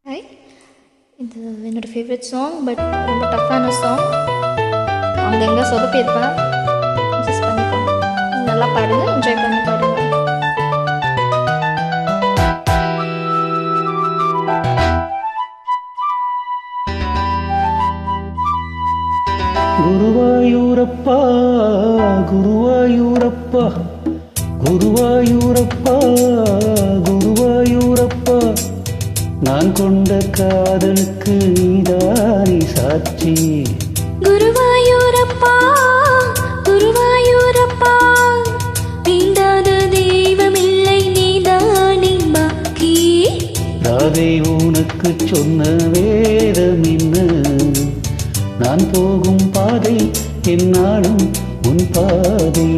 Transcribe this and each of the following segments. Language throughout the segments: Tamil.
ஹாய், இது என்னோடய ஃபேவரட் சாங். பட் ரொம்ப டஃப்பான சாங். அங்கங்கே சொதப்பியிருப்பேன். அட்ஜஸ்ட் பண்ணிக்கோங்க. நல்லா பாடுங்க, என்ஜாய் பண்ணி பாடுங்க. குருவாயூரப்பா குருவாயூரப்பா குருவாயூரப்பா குருவாயூரப்பா, நான் கொண்ட காதலுக்கு நீதானே சாட்சி. குருவாயூரப்பா குருவாயூரப்பா, வேண்டாத தெய்வமில்லை, நீதானே பாக்கி. ராதை உனக்கு சொன்ன வேதம் என்ன? நான் போகும் பாதை என்னாலும் உன் பாதை.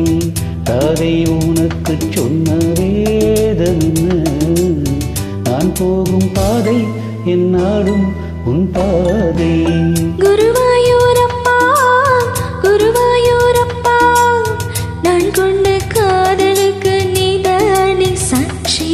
ராதை உனக்கு சொன்ன வேதம் என்ன? நான் போகும் பாதை என்னாலும் உன் பாதை. குருவாயூரப்பா குருவாயூரப்பா, நான் கொண்ட காதலுக்கு நீதானே சாட்சி.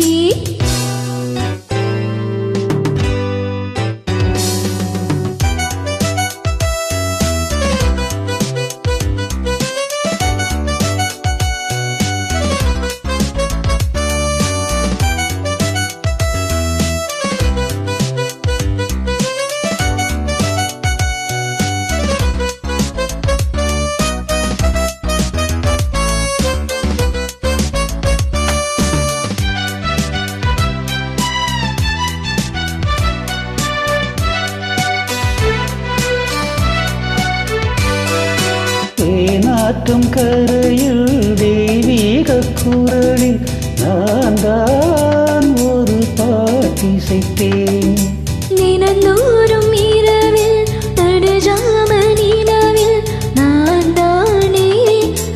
தேனாற்றும் கரையில் தெய்வீக குரலில் நான் தான் ஒரு பாட்டிசைத்தேன். தினந்தோறும் இரவில் நடுஜாம நிலவில் நான் தானே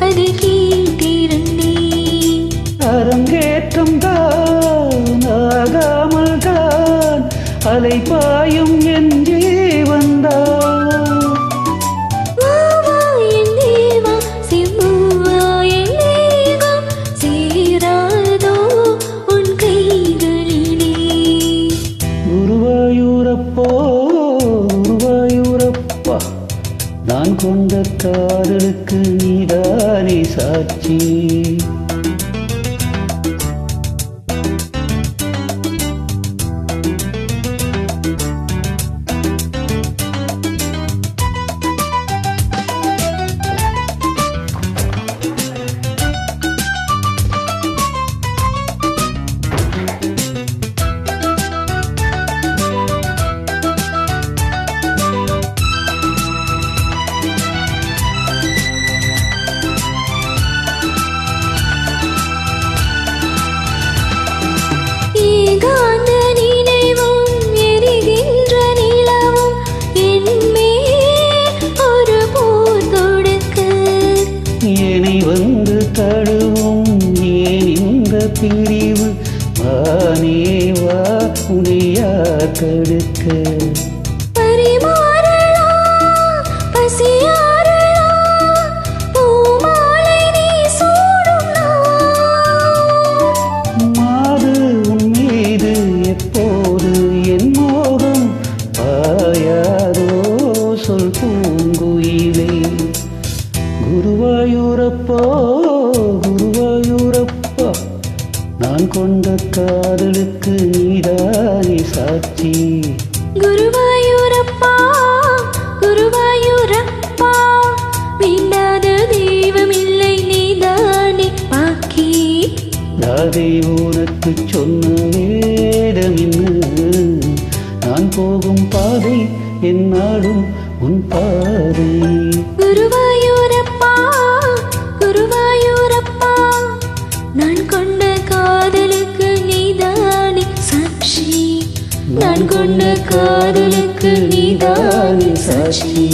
அது கேட்டிருந்தேன். அரங்கேற்றம் தான் ஆகாமல் தான் அலைபாயும் என் ஜீவன்தான். குருவாயூரப்பா, நான் கொண்ட காதலுக்கு நீதானே சாட்சி. வந்து தழுவும் ஏன் இந்த பிரிவு? வானேவா உனையா தடுக்க? மாது உன் மீது எப்போது என் மோகம் பாயாதோ சொல் பூங்குயிலே. குருவாயூரப்பா குருவாயூரப்பா, நான் கொண்ட காதலுக்கு நீதானே சாட்சி. குருவாயூரப்பா குருவாயூரப்பா, வேண்டாத தெய்வமில்லை, நீதானே பாக்கி. ராதை உனக்கு சொன்ன வேதம் என்ன? நான் போகும் பாதை என்னாலும் உன் பாதை. குருவாயூரப்பா குருவாயூரப்பா, நான் கொண்ட காதலுக்கு நீதானே சாட்சி. நான் கொண்ட காதலுக்கு நீதானே சாட்சி.